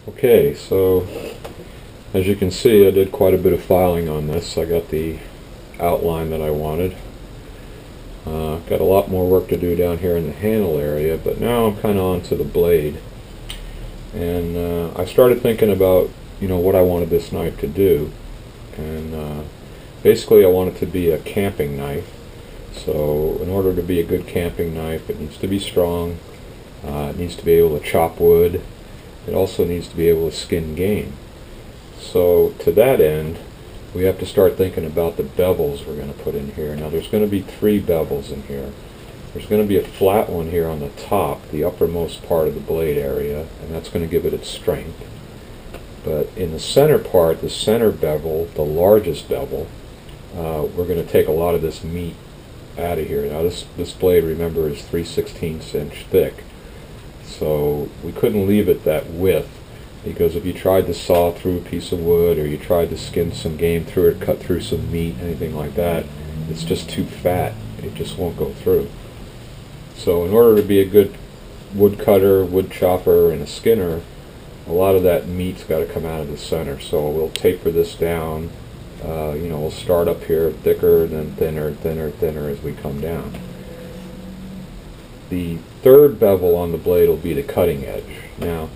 Okay, so as you can see, I did quite a bit of filing on this. I got the outline that I wanted. Got a lot more work to do down here in the handle area, but now I'm kind of onto the blade. And I started thinking about, what I wanted this knife to do. And basically I want it to be a camping knife. So in order to be a good camping knife, it needs to be strong. It needs to be able to chop wood. It also needs to be able to skin game. So to that end, we have to start thinking about the bevels we're going to put in here. Now there's going to be 3 bevels in here. There's going to be a flat one here on the top, the uppermost part of the blade area, and that's going to give it its strength. But in the center part, the center bevel, the largest bevel, we're going to take a lot of this meat out of here. Now this blade, remember, is 3/16 inch thick. So we couldn't leave it that width, because if you tried to saw through a piece of wood, or you tried to skin some game through it, cut through some meat, anything like that, it's just too fat. It just won't go through. So in order to be a good wood cutter, wood chopper, and a skinner, a lot of that meat's got to come out of the center. So we'll taper this down. We'll start up here thicker, then thinner, thinner, thinner as we come down. The 3rd bevel on the blade will be the cutting edge. Now,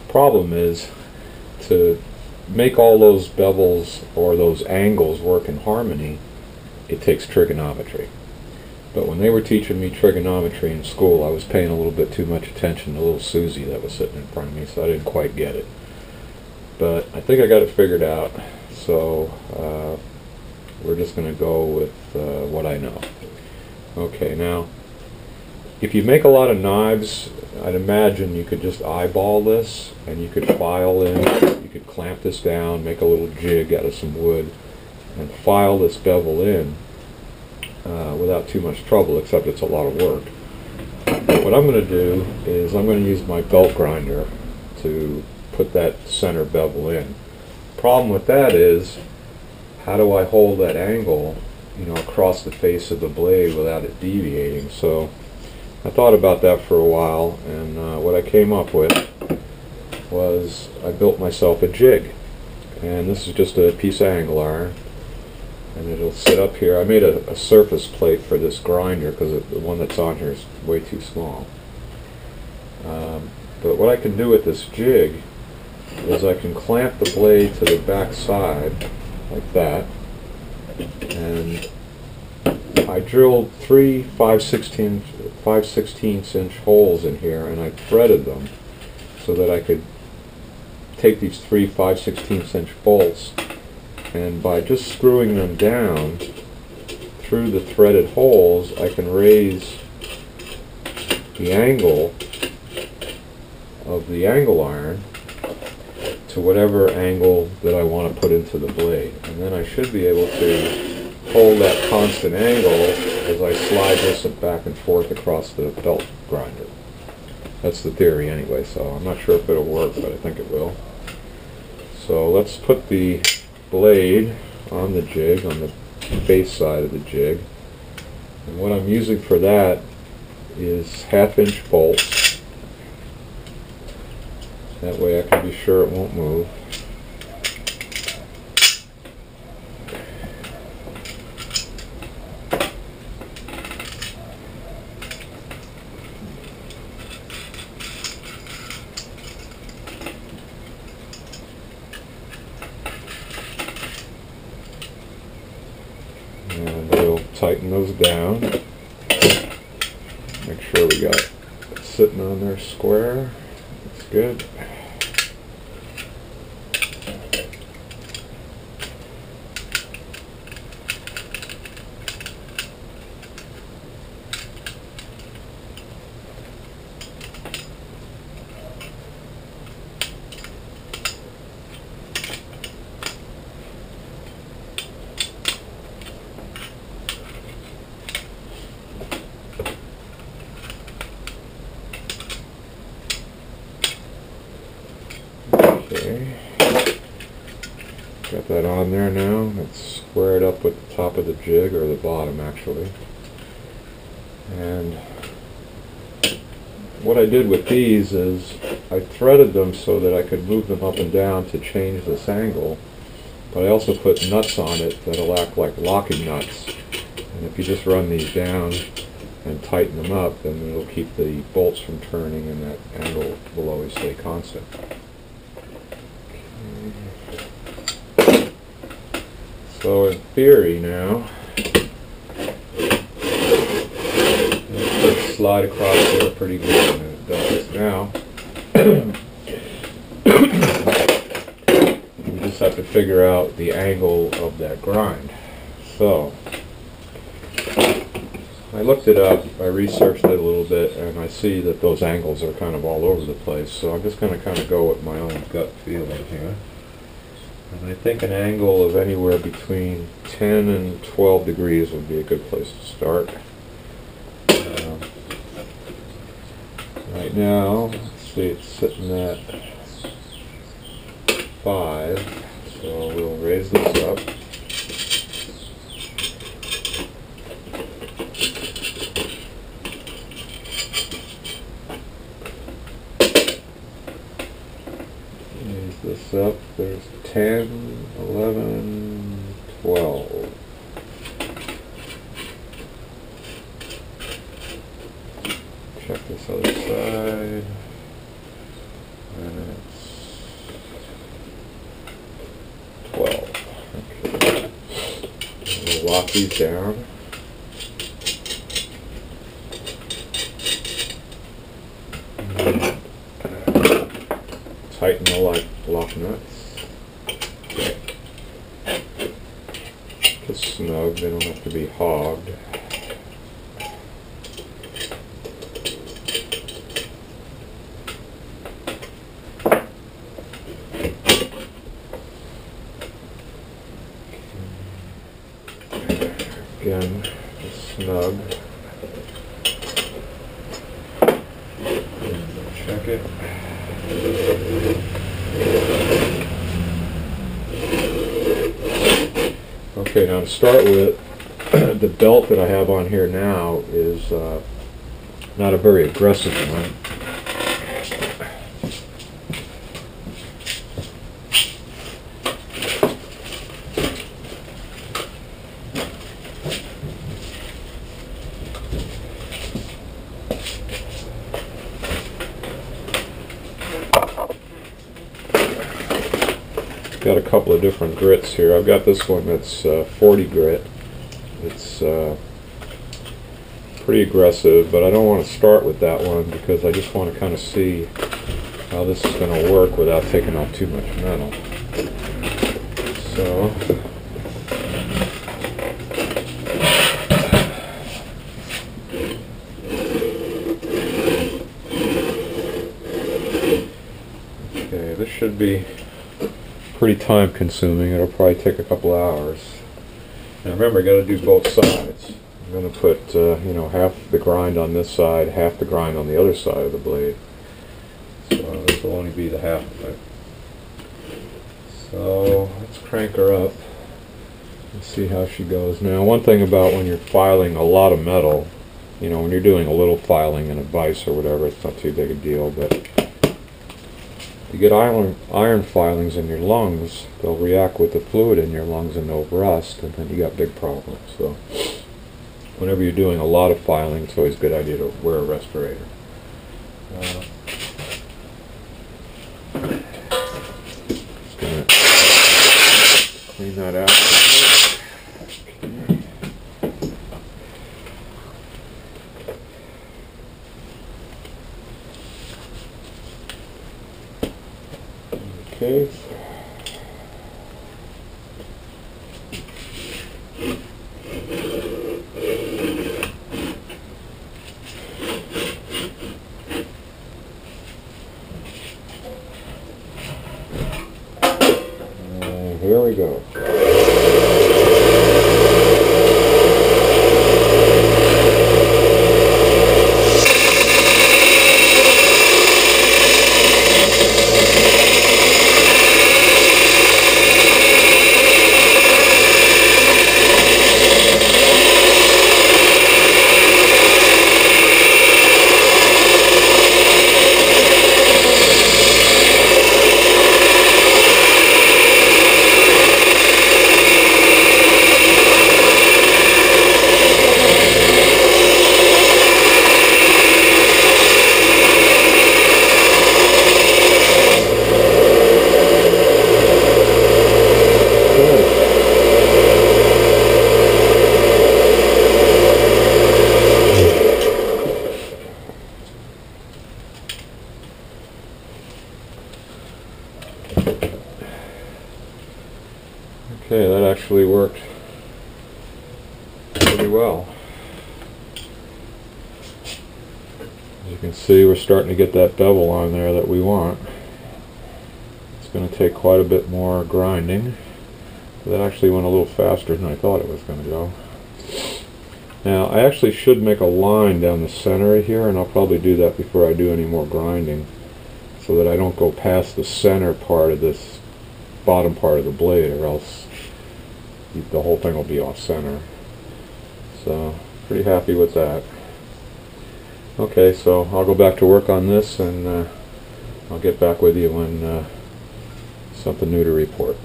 problem is, to make all those bevels or those angles work in harmony, it takes trigonometry. But when they were teaching me trigonometry in school, I was paying a little bit too much attention to little Susie that was sitting in front of me, so I didn't quite get it. But I think I got it figured out, so we're just going to go with what I know. Okay, now, if you make a lot of knives, I'd imagine you could just eyeball this, and you could file in, you could clamp this down, make a little jig out of some wood, and file this bevel in without too much trouble, except it's a lot of work. But what I'm going to do is I'm going to use my belt grinder to put that center bevel in. Problem with that is, how do I hold that angle, across the face of the blade without it deviating? So I thought about that for a while, and what I came up with was I built myself a jig. And this is just a piece of angle iron, and it'll sit up here. I made a surface plate for this grinder because the one that's on here is way too small. But what I can do with this jig is I can clamp the blade to the back side like that, and I drilled 3 5/16 inch holes in here, and I threaded them so that I could take these 3 5/16 inch bolts, and by just screwing them down through the threaded holes, I can raise the angle of the angle iron to whatever angle that I want to put into the blade. And then I should be able to hold that constant angle as I slide this back and forth across the belt grinder. That's the theory anyway, so I'm not sure if it'll work, but I think it will. So let's put the blade on the jig, on the base side of the jig. And what I'm using for that is 1/2 inch bolts. That way I can be sure it won't move. And we'll tighten those down. Make sure we got it sitting on there square. That's good. Okay, got that on there now. It's squared up with the top of the jig, or the bottom actually. And what I did with these is I threaded them so that I could move them up and down to change this angle, but I also put nuts on it that'll act like locking nuts. And if you just run these down and tighten them up, then it'll keep the bolts from turning and that angle will always stay constant. So in theory now, it'll slide across there pretty good, and it does. Now, we just have to figure out the angle of that grind. So, I looked it up, I researched it a little bit, and I see that those angles are kind of all over the place, so I'm just going to kind of go with my own gut feeling here. And I think an angle of anywhere between 10 and 12 degrees would be a good place to start. Right now, let's see, it's sitting at 5, so we'll raise this up. Raise this up, there's 10, 11, 12. Check this other side, and it's 12. Okay. We'll lock these down. Tighten the lock nuts. Just snug, they don't have to be hogged. Again, just snug. Check it. Okay, now to start with, the belt that I have on here now is not a very aggressive one. Got a couple of different grits here. I've got this one that's 40 grit. It's pretty aggressive, but I don't want to start with that one because I just want to kind of see how this is going to work without taking off too much metal. So, okay, this should be pretty time consuming. It'll probably take a couple hours. Now remember, I got to do both sides. I'm going to put you know, half the grind on this side, half the grind on the other side of the blade. So this will only be the half of it. So let's crank her up and see how she goes. Now one thing about when you're filing a lot of metal, you know, when you're doing a little filing in a vise or whatever, it's not too big a deal, but you get iron filings in your lungs, they'll react with the fluid in your lungs and they'll rust, and then you got big problems. So whenever you're doing a lot of filing, it's always a good idea to wear a respirator. Just gonna clean that out. Okay. Here we go. Okay, that actually worked pretty well. As you can see, we're starting to get that bevel on there that we want. It's going to take quite a bit more grinding. That actually went a little faster than I thought it was going to go. Now, I actually should make a line down the center here, and I'll probably do that before I do any more grinding, so that I don't go past the center part of this bottom part of the blade, or else the whole thing will be off center. So, pretty happy with that. Okay, so I'll go back to work on this, and I'll get back with you when something new to report.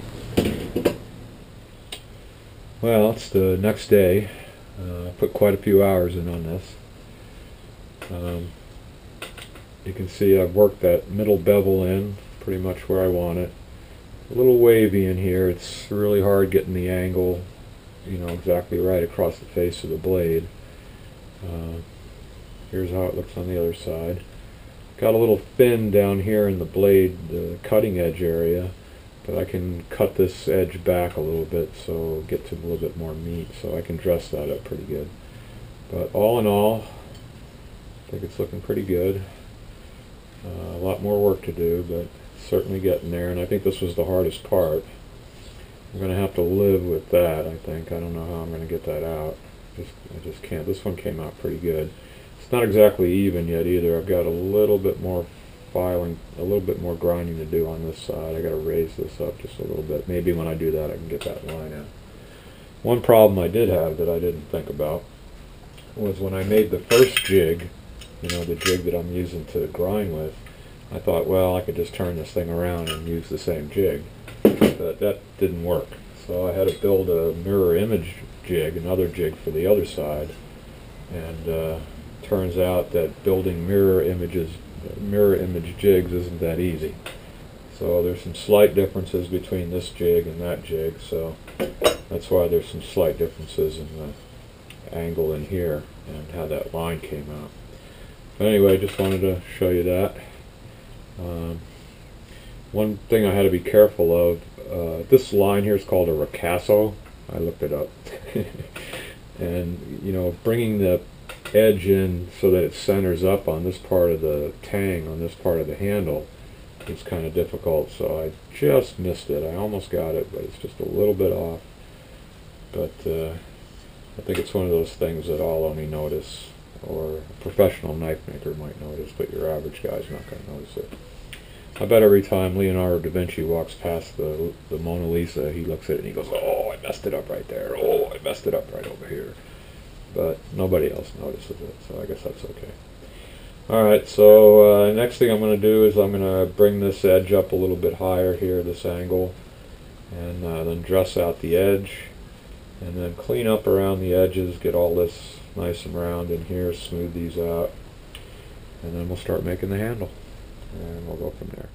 Well, it's the next day. I put quite a few hours in on this. You can see I've worked that middle bevel in pretty much where I want it. A little wavy in here. It's really hard getting the angle, you know, exactly right across the face of the blade. Here's how it looks on the other side. Got a little fin down here in the blade, the cutting edge area, but I can cut this edge back a little bit so get to a little bit more meat, so I can dress that up pretty good. But all in all, I think it's looking pretty good. A lot more work to do, but certainly getting there, and I think this was the hardest part. I'm going to have to live with that, I think. I don't know how I'm going to get that out. I just can't. This one came out pretty good. It's not exactly even yet either. I've got a little bit more filing, a little bit more grinding to do on this side. I got to raise this up just a little bit. Maybe when I do that I can get that line out. One problem I did have that I didn't think about was when I made the first jig, you know, the jig that I'm using to grind with, I thought, well, I could just turn this thing around and use the same jig. But that didn't work. So I had to build a mirror image jig, another jig for the other side. And turns out that building mirror image jigs isn't that easy. So there's some slight differences between this jig and that jig, so that's why there's some slight differences in the angle in here and how that line came out. But anyway, just wanted to show you that. One thing I had to be careful of, this line here is called a ricasso. I looked it up. And, you know, bringing the edge in so that it centers up on this part of the tang, on this part of the handle, is kind of difficult, so I just missed it. I almost got it, but it's just a little bit off. But I think it's one of those things that I'll only notice, or a professional knife maker might notice, but your average guy's not going to notice it. I bet every time Leonardo da Vinci walks past the Mona Lisa, he looks at it and he goes, oh, I messed it up right there. Oh, I messed it up right over here. But nobody else notices it, so I guess that's okay. Alright, so next thing I'm going to do is I'm going to bring this edge up a little bit higher here, this angle, and then dress out the edge, and then clean up around the edges, get all this nice and round in here, smooth these out, and then we'll start making the handle, and we'll go from there.